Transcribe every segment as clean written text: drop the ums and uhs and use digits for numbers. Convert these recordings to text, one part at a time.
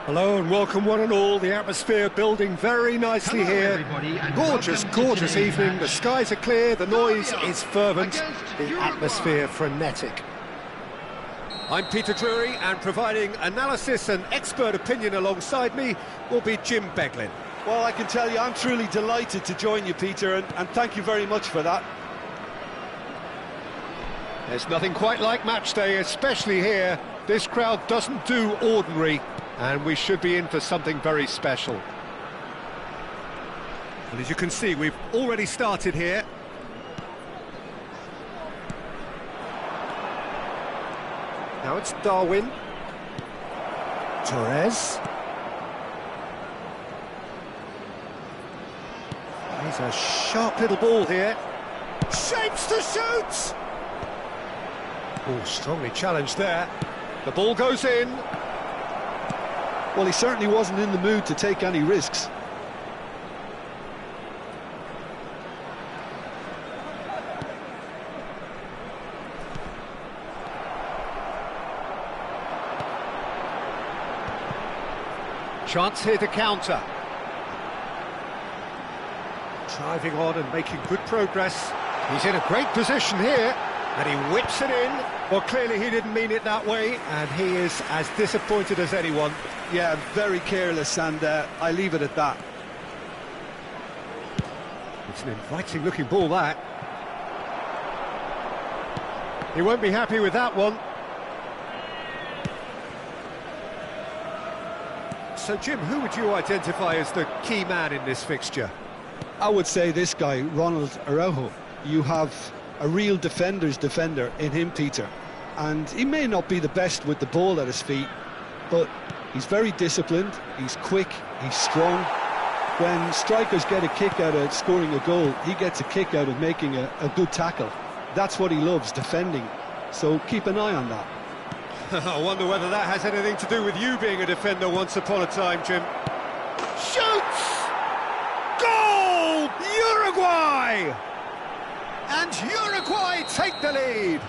Hello and welcome one and all. The atmosphere building very nicely here. Gorgeous evening. The skies are clear, the noise is fervent, the atmosphere frenetic. I'm Peter Drury, and providing analysis and expert opinion alongside me will be Jim Beglin. Well, I can tell you I'm truly delighted to join you, Peter, and thank you very much for that. There's nothing quite like match day, especially here. This crowd doesn't do ordinary, and we should be in for something very special. Well, as you can see, we've already started here. Now it's Darwin. Torres. He's a sharp little ball here. Shapes to shoot! Oh, strongly challenged there. The ball goes in. Well, he certainly wasn't in the mood to take any risks. Chance here to counter. Driving on and making good progress. He's in a great position here, and he whips it in. Well, clearly he didn't mean it that way, and he is as disappointed as anyone. Yeah, very careless, and I leave it at that. It's an inviting-looking ball, that. He won't be happy with that one. So, Jim, who would you identify as the key man in this fixture? I would say this guy, Ronald Araujo. You have a real defender's defender in him, Peter. And he may not be the best with the ball at his feet, but he's very disciplined, he's quick, he's strong. When strikers get a kick out of scoring a goal, he gets a kick out of making a good tackle. That's what he loves, defending. So keep an eye on that. I wonder whether that has anything to do with you being a defender once upon a time, Jim. Shoots! Goal! Uruguay! And Uruguay take the lead.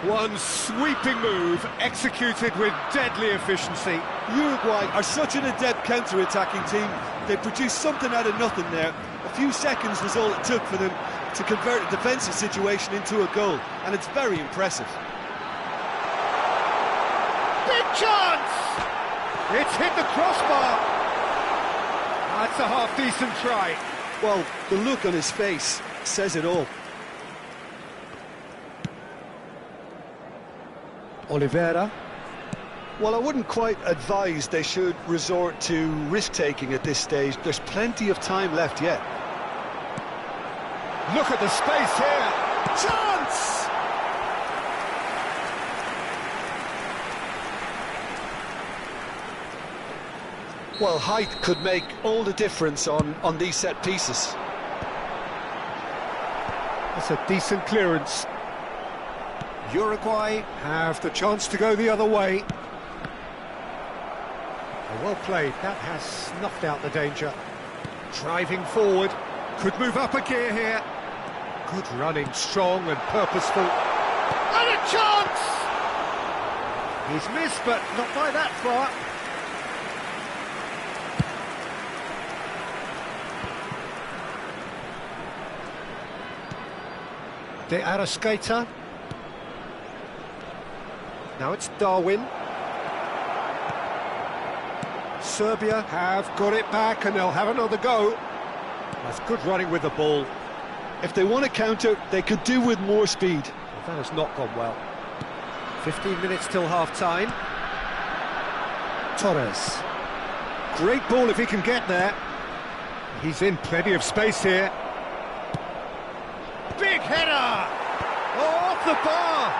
One sweeping move, executed with deadly efficiency. Uruguay are such an adept counter-attacking team. They produced something out of nothing there. A few seconds was all it took for them to convert a defensive situation into a goal, and it's very impressive. Big chance! It's hit the crossbar. That's a half-decent try. Well, the look on his face says it all. Oliveira. Well, I wouldn't quite advise they should resort to risk-taking at this stage. There's plenty of time left yet. Look at the space here. Chance! Well, height could make all the difference on these set pieces. That's a decent clearance. Uruguay have the chance to go the other way. Well played, that has snuffed out the danger. Driving forward, could move up a gear here. Good running, strong and purposeful. And a chance! He's missed, but not by that far. De Arrascaeta. Now it's Darwin. Serbia have got it back and they'll have another go. That's good running with the ball. If they want to counter, they could do with more speed. Well, that has not gone well. 15 minutes till half-time. Torres. Great ball if he can get there. He's in plenty of space here. Big header! Oh, off the bar!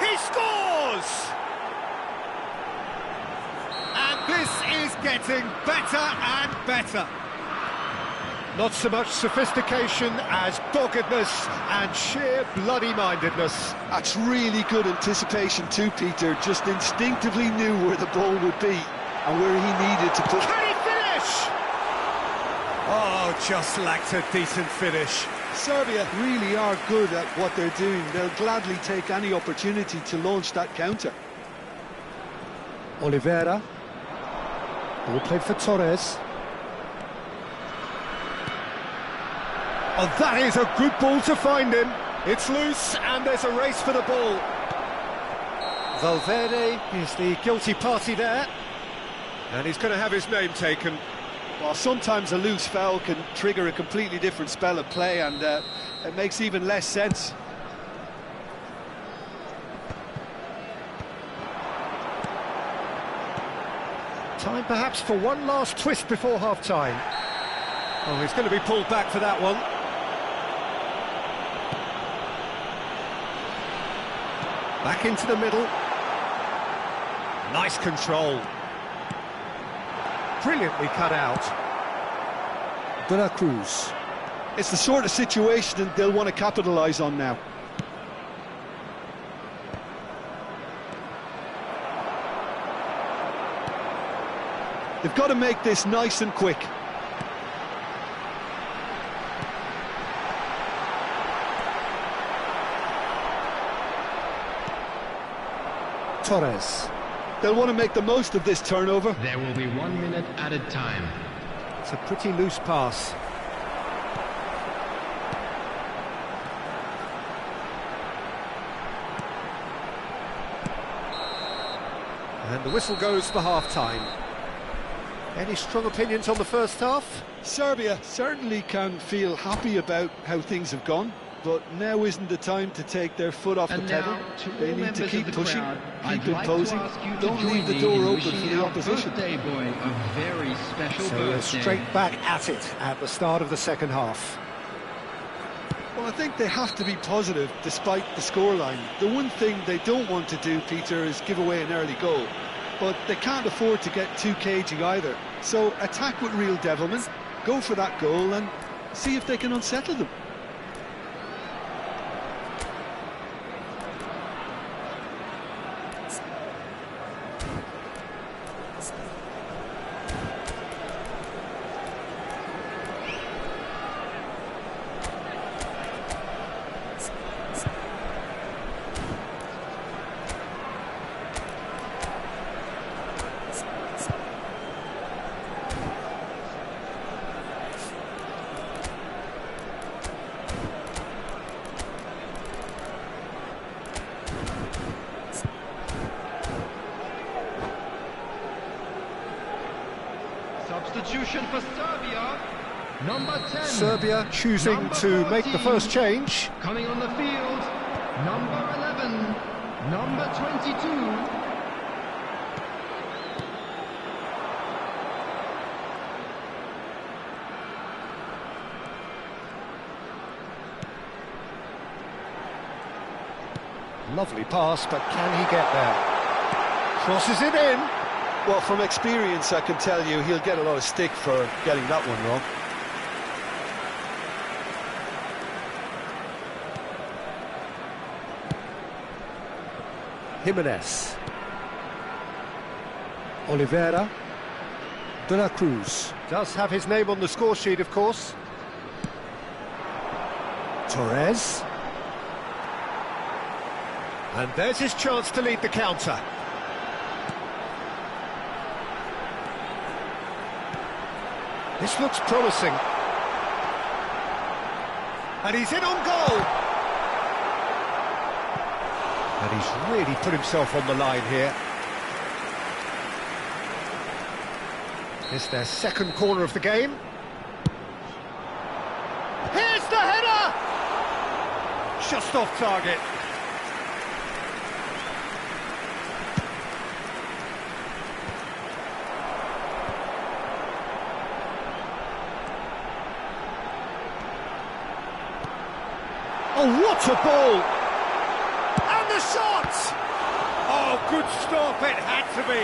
He scores! And this is getting better and better. Not so much sophistication as doggedness and sheer bloody-mindedness. That's really good anticipation too, Peter. Just instinctively knew where the ball would be and where he needed to put... Can he finish? Oh, just lacked a decent finish. Serbia really are good at what they're doing. They'll gladly take any opportunity to launch that counter. Oliveira. Ball played for Torres. Oh, that is a good ball to find him. It's loose, and there's a race for the ball. Valverde is the guilty party there, and he's going to have his name taken. Well, sometimes a loose foul can trigger a completely different spell of play, and it makes even less sense. Time perhaps for one last twist before half-time. Oh, he's going to be pulled back for that one. Back into the middle. Nice control. Brilliantly cut out. De la Cruz. It's the sort of situation they'll want to capitalise on now. They've got to make this nice and quick. Torres. They'll want to make the most of this turnover. There will be 1 minute added time. It's a pretty loose pass. And the whistle goes for half-time. Any strong opinions on the first half? Serbia certainly can feel happy about how things have gone, but now isn't the time to take their foot off the pedal. They need to keep pushing, keep imposing, don't leave the door open for the opposition. Boy, a very special So we're straight back at it at the start of the second half. Well, I think they have to be positive despite the scoreline. The one thing they don't want to do, Peter, is give away an early goal. But they can't afford to get too cagey either. So attack with real devilment, go for that goal and see if they can unsettle them. Substitution for Serbia. Number 10. Serbia choosing Number to make the 14. first change. Coming on the field. Number 11. Number 22. Lovely pass, but can he get there? Crosses it in. Well, from experience, I can tell you he'll get a lot of stick for getting that one wrong. Jimenez. Oliveira. De la Cruz. Does have his name on the score sheet, of course. Torres. And there's his chance to lead the counter. This looks promising. And he's in on goal. And he's really put himself on the line here. It's their second corner of the game. Here's the header! Just off target. Oh, what a ball! And the shot! Oh, good stop, it had to be.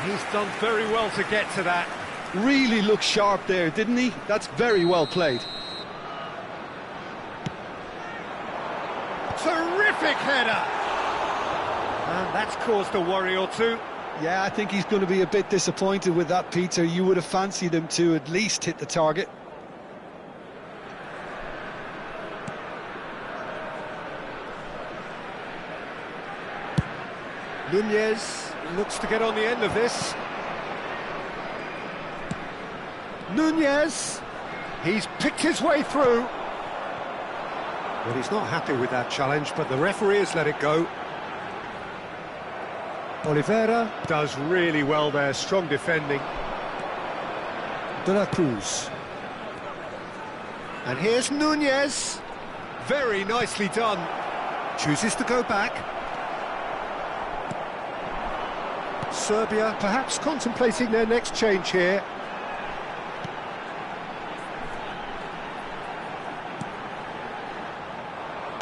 He's done very well to get to that. Really looked sharp there, didn't he? That's very well played. Terrific header! And that's caused a worry or two. Yeah, I think he's going to be a bit disappointed with that, Peter. You would have fancied him to at least hit the target. Nunez looks to get on the end of this. Nunez, he's picked his way through. Well, he's not happy with that challenge, but the referee has let it go. Oliveira does really well there, strong defending. De la Cruz. And here's Nunez. Very nicely done. Chooses to go back. Serbia perhaps contemplating their next change here.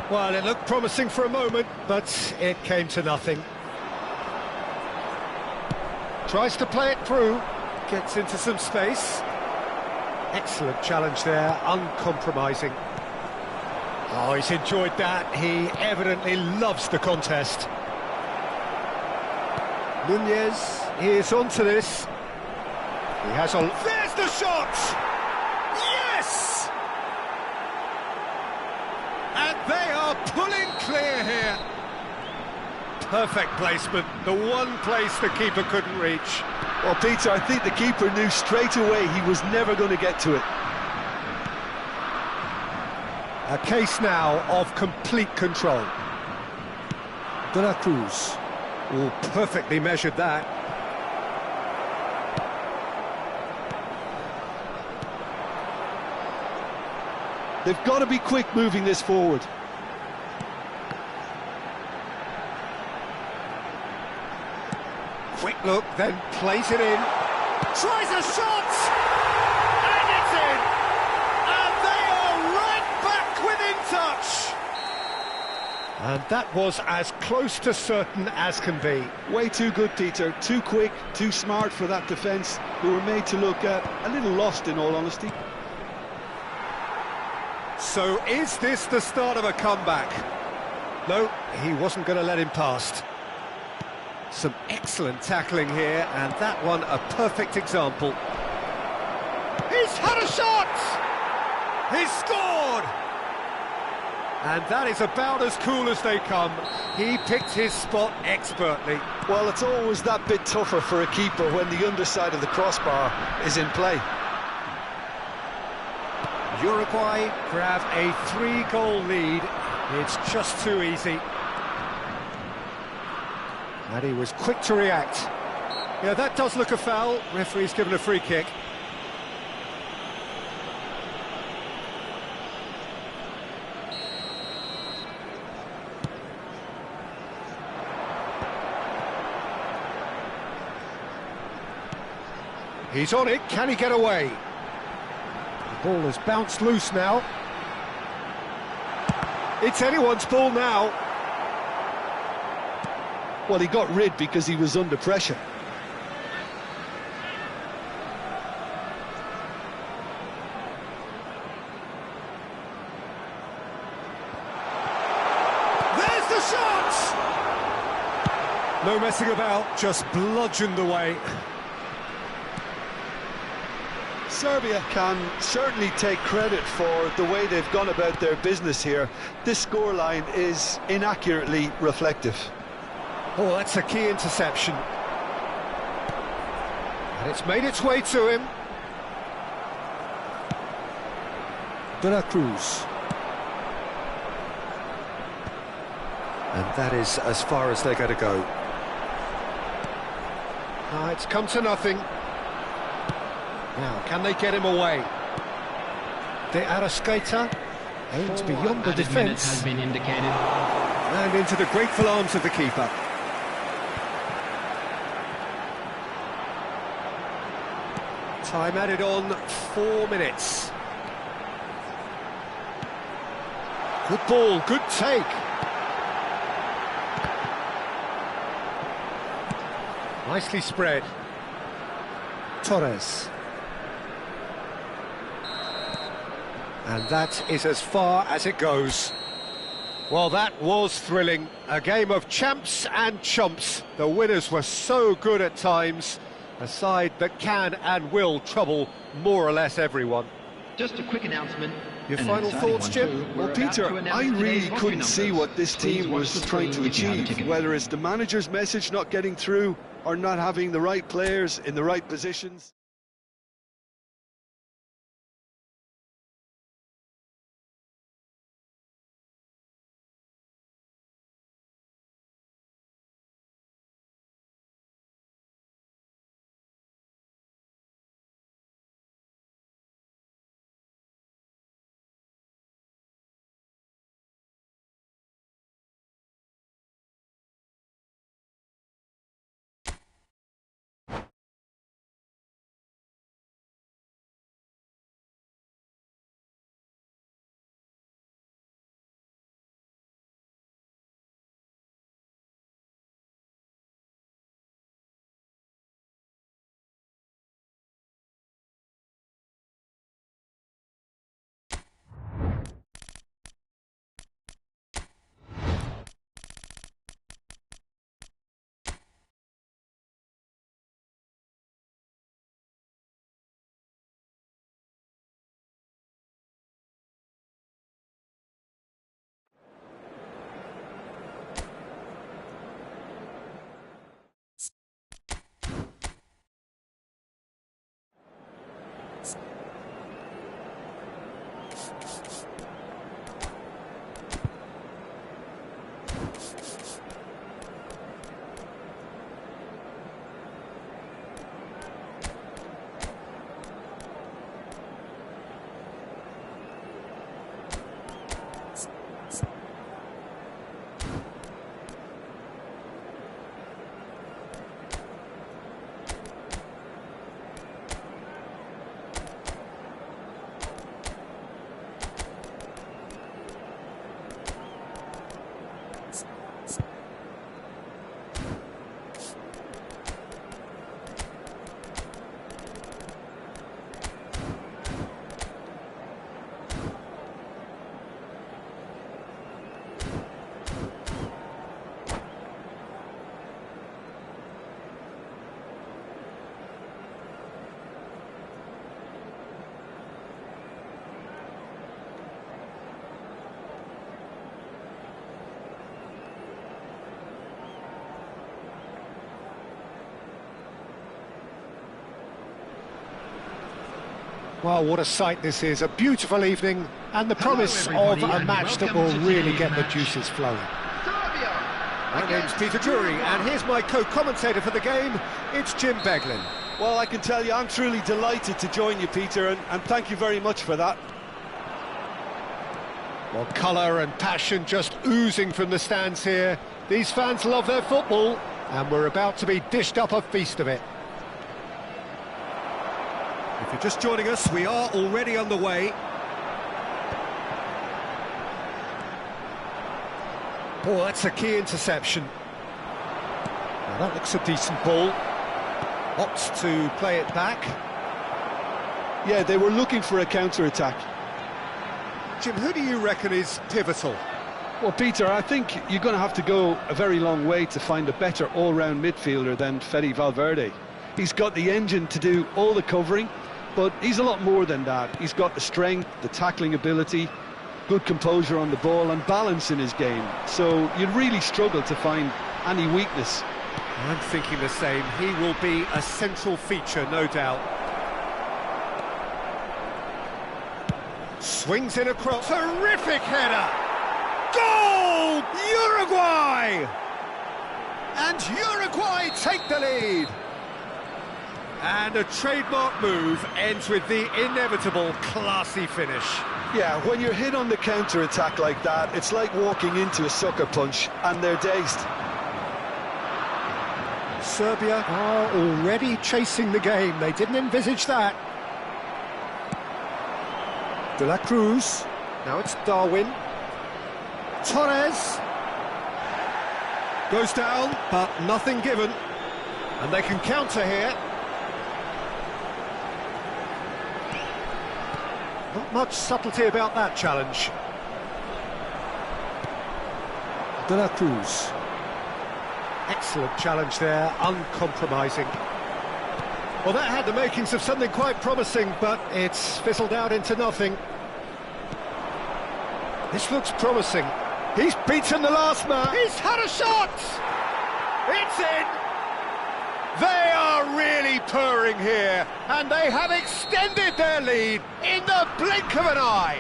Well, it looked promising for a moment, but it came to nothing. Tries to play it through, gets into some space. Excellent challenge there, uncompromising. Oh, he's enjoyed that. He evidently loves the contest. Nunez, he is onto this. He has a... There's the shot! Yes! And they are pulling clear here. Perfect placement, the one place the keeper couldn't reach. Well, Peter, I think the keeper knew straight away he was never going to get to it. A case now of complete control. De la Cruz. Oh, perfectly measured that. They've got to be quick moving this forward. Quick look, then plays it in. Tries a shot! And it's in! And they are right back within touch! And that was as close to certain as can be. Way too good, Peter. Too quick, too smart for that defence, who were made to look a little lost, in all honesty. So is this the start of a comeback? No, he wasn't going to let him past. Some excellent tackling here, and that one a perfect example. He's had a shot! He's scored! And that is about as cool as they come. He picked his spot expertly. Well, it's always that bit tougher for a keeper when the underside of the crossbar is in play. Uruguay grab a 3-goal lead. It's just too easy. And he was quick to react. Yeah, that does look a foul. Referee's given a free kick. He's on it. Can he get away? The ball has bounced loose now. It's anyone's ball now. Well, he got rid because he was under pressure. There's the shot! No messing about, just bludgeoned away. Serbia can certainly take credit for the way they've gone about their business here. This scoreline is inaccurately reflective. Oh, that's a key interception. And it's made its way to him. De la Cruz. And that is as far as they're going to go. It's come to nothing. Now, can they get him away? De Arrascaeta aims beyond the defence. Has been indicated. And into the grateful arms of the keeper. Time added on, 4 minutes. Good ball, good take. Nicely spread. Torres. And that is as far as it goes. Well, that was thrilling. A game of champs and chumps. The winners were so good at times. A side that can and will trouble more or less everyone. Just a quick announcement. Your final thoughts, Jim? Well, Peter, I really couldn't see what this team was trying to achieve, whether it's the manager's message not getting through or not having the right players in the right positions. Well, what a sight this is. A beautiful evening and the promise of a match that will really get the juices flowing. My name's Peter Drury, and here's my co-commentator for the game. It's Jim Beglin. Well, I can tell you, I'm truly delighted to join you, Peter, and thank you very much for that. Well, colour and passion just oozing from the stands here. These fans love their football, and we're about to be dished up a feast of it. If you're just joining us, we are already underway. Oh, that's a key interception. Now that looks a decent ball. Opts to play it back. Yeah, they were looking for a counter-attack. Jim, who do you reckon is pivotal? Well, Peter, I think you're going to have to go a very long way to find a better all-round midfielder than Fede Valverde. He's got the engine to do all the covering, but he's a lot more than that. He's got the strength, the tackling ability, good composure on the ball and balance in his game. So you'd really struggle to find any weakness. I'm thinking the same. He will be a central feature, no doubt. Swings in across. Terrific header! Goal! Uruguay! And Uruguay take the lead. And a trademark move ends with the inevitable classy finish. Yeah, when you're hit on the counter-attack like that, it's like walking into a sucker punch, and they're dazed. Serbia are already chasing the game. They didn't envisage that. De la Cruz. Now it's Darwin. Torres. Goes down, but nothing given. And they can counter here. Not much subtlety about that challenge. De la Cruz. Excellent challenge there, uncompromising. Well, that had the makings of something quite promising, but it's fizzled out into nothing. This looks promising. He's beaten the last man. He's had a shot! It's in! They are really purring here, and they have extended their lead in the blink of an eye.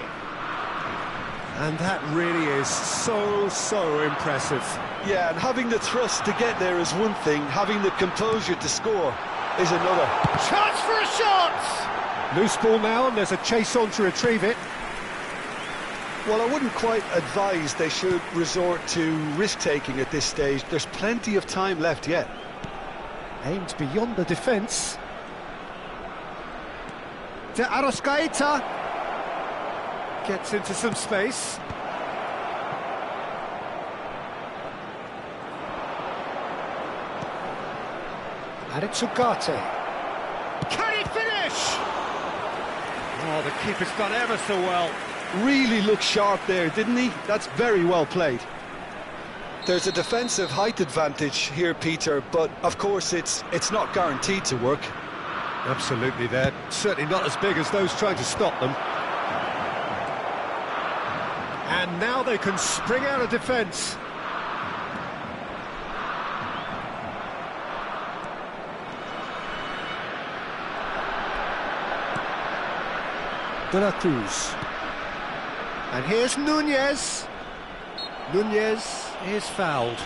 And that really is so impressive. Yeah, and having the thrust to get there is one thing, having the composure to score is another. Chance for a shot! Loose ball now, and there's a chase on to retrieve it. Well, I wouldn't quite advise they should resort to risk-taking at this stage. There's plenty of time left yet. Aimed beyond the defence. De Arrascaeta gets into some space. And it's Ugarte. Can he finish? Oh, the keeper's done ever so well. Really looked sharp there, didn't he? That's very well played. There's a defensive height advantage here, Peter, but of course it's not guaranteed to work. Absolutely, they're certainly not as big as those trying to stop them. And now they can spring out of defence. De la Cruz. And here's Nunez. Nunez is fouled.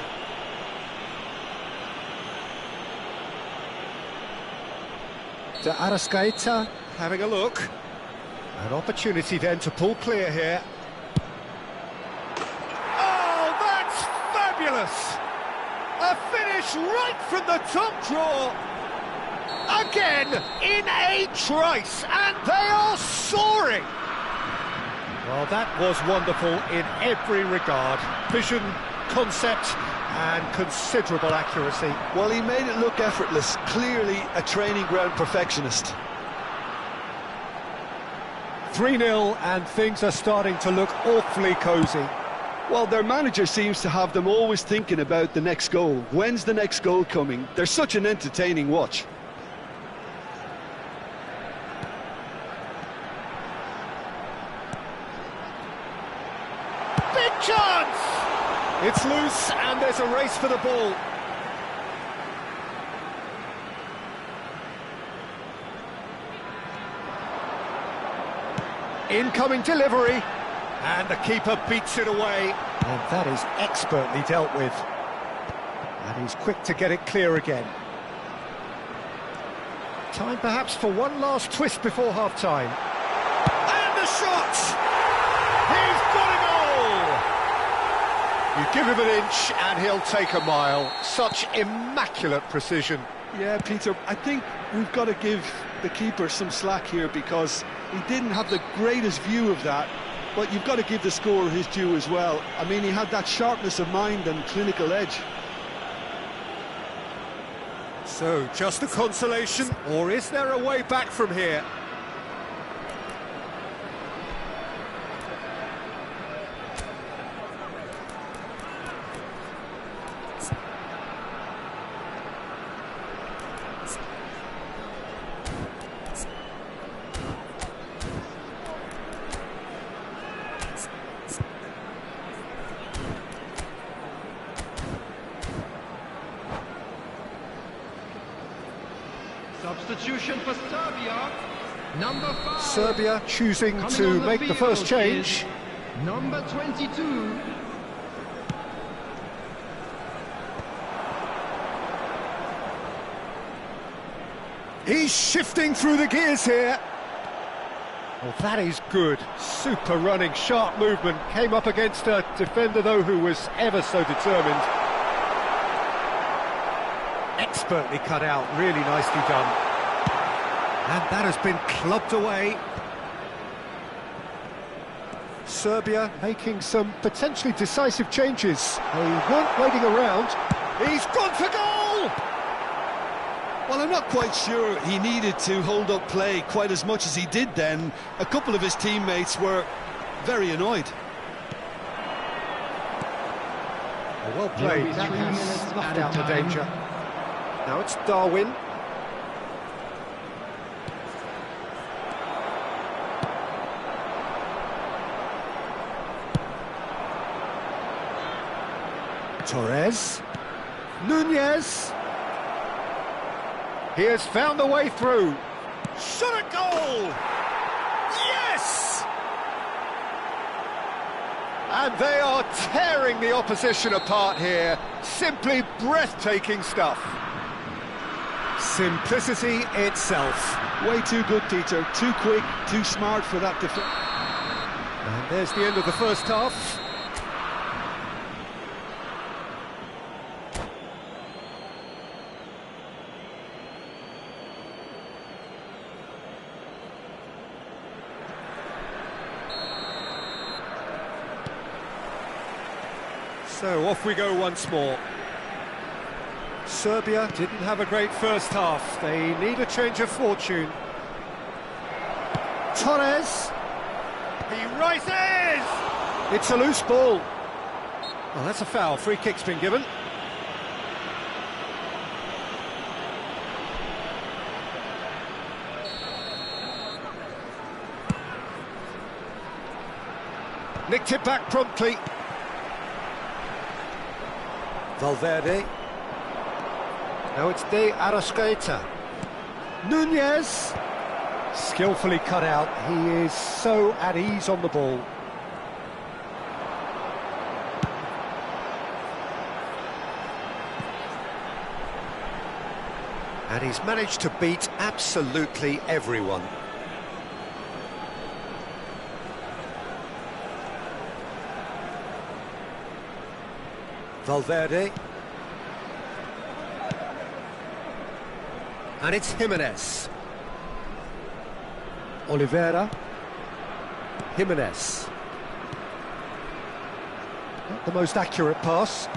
De Arrascaeta having a look. An opportunity then to pull clear here. Oh, that's fabulous! A finish right from the top draw. Again, in a trice, and they are soaring! Well, that was wonderful in every regard. Vision, concept, and considerable accuracy. Well, he made it look effortless. Clearly a training ground perfectionist. 3-0, and things are starting to look awfully cosy. Well, their manager seems to have them always thinking about the next goal. When's the next goal coming? They're such an entertaining watch. Big chance! It's loose, and there's a race for the ball. Incoming delivery, and the keeper beats it away. And that is expertly dealt with. And he's quick to get it clear again. Time perhaps for one last twist before half-time. And the shot! He's got a goal! You give him an inch and he'll take a mile. Such immaculate precision. Yeah, Peter, I think we've got to give the keeper some slack here because he didn't have the greatest view of that, but you've got to give the scorer his due as well. I mean, he had that sharpness of mind and clinical edge. So, just a consolation, or is there a way back from here? Substitution for Serbia. Number 5. Serbia choosing to make the first change. Number 22. He's shifting through the gears here. Well, that is good. Super running, sharp movement. Came up against a defender, though, who was ever so determined. Expertly cut out, really nicely done. And that has been clubbed away. Serbia making some potentially decisive changes. They weren't waiting around. He's gone for goal! Well, I'm not quite sure he needed to hold up play quite as much as he did then. A couple of his teammates were very annoyed. Well played. That has snuffed out the danger. Now it's Darwin. Torres. Nunez. He has found the way through. Shot at goal! Yes! And they are tearing the opposition apart here. Simply breathtaking stuff. Simplicity itself. Way too good, Peter. Too quick, too smart for that defense. And there's the end of the first half. So off we go once more. Serbia didn't have a great first half. They need a change of fortune. Torres. He rises! It's a loose ball. Well, that's a foul. Free kick's been given. Nicked it back promptly. Valverde. Now it's De Arrascaeta. Nunez. Skillfully cut out. He is so at ease on the ball. And he's managed to beat absolutely everyone. Valverde. And it's Jimenez. Oliveira. Jimenez. Not the most accurate pass.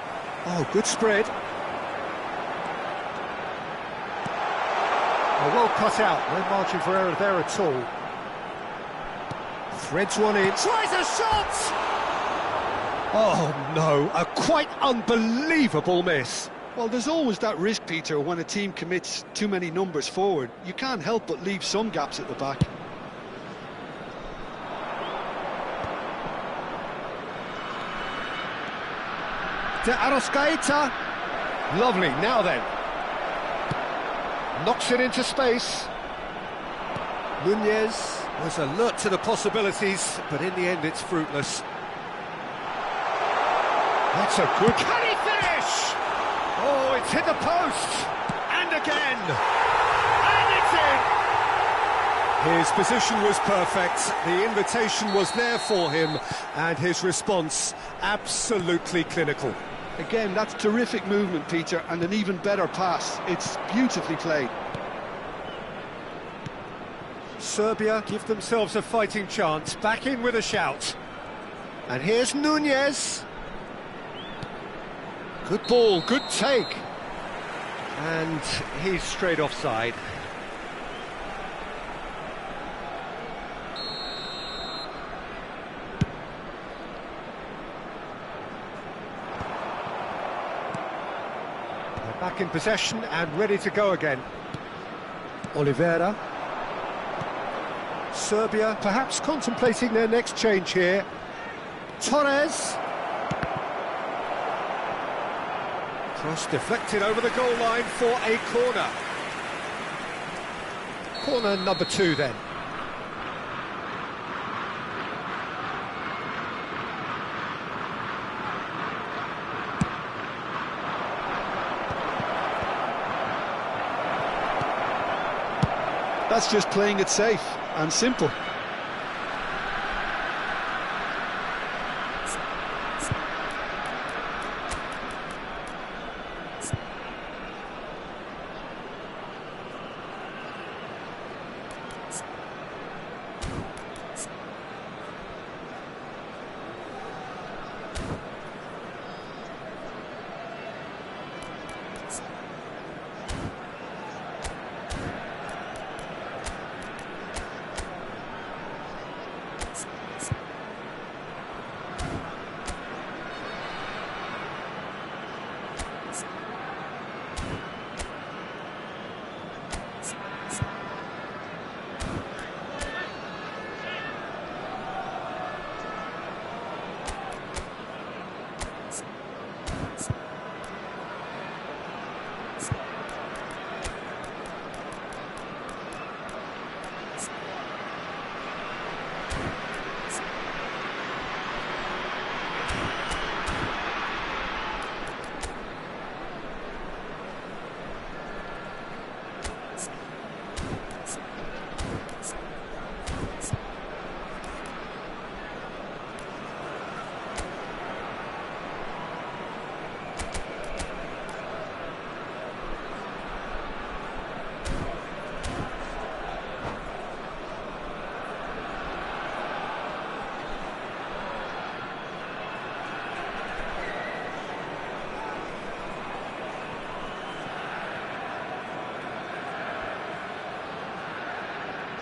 Oh, good spread. Oh, well cut out. No margin for error there at all. Threads one in. Tries a shot! Oh, no. A quite unbelievable miss. Well, there's always that risk, Peter, when a team commits too many numbers forward. You can't help but leave some gaps at the back. De Arrascaeta. Lovely, now then. Knocks it into space. Nunez was alert to the possibilities, but in the end it's fruitless. That's a good... Can he finish? Oh, it's hit the post! And again! And it's in! His position was perfect, the invitation was there for him, and his response absolutely clinical. Again, that's terrific movement, Peter, and an even better pass. It's beautifully played. Serbia give themselves a fighting chance, back in with a shout. And here's Nunez. Good ball, good take. And he's straight offside. They're back in possession and ready to go again. Oliveira. Serbia perhaps contemplating their next change here. Torres. Cross deflected over the goal line for a corner. Corner number 2 then. That's just playing it safe and simple.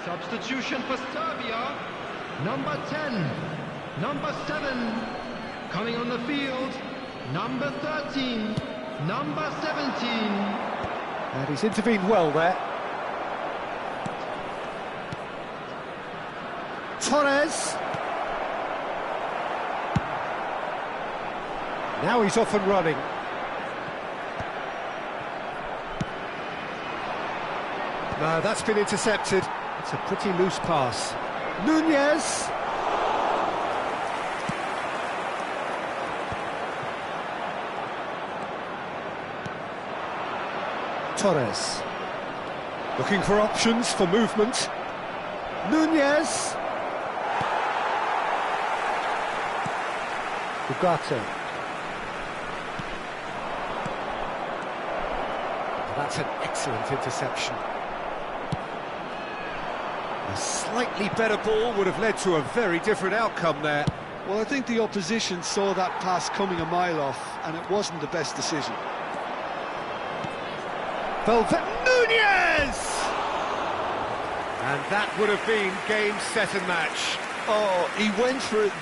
Substitution for Serbia. Number 10, number 7, coming on the field, number 13, number 17. And he's intervened well there. Torres. Now he's off and running. No, that's been intercepted. It's a pretty loose pass. Nunez. Torres. Looking for options for movement. Nunez. Ugarte. That's an excellent interception. A slightly better ball would have led to a very different outcome there. Well, I think the opposition saw that pass coming a mile off, and it wasn't the best decision. Nunez! And that would have been game, set and match. Oh, he went for it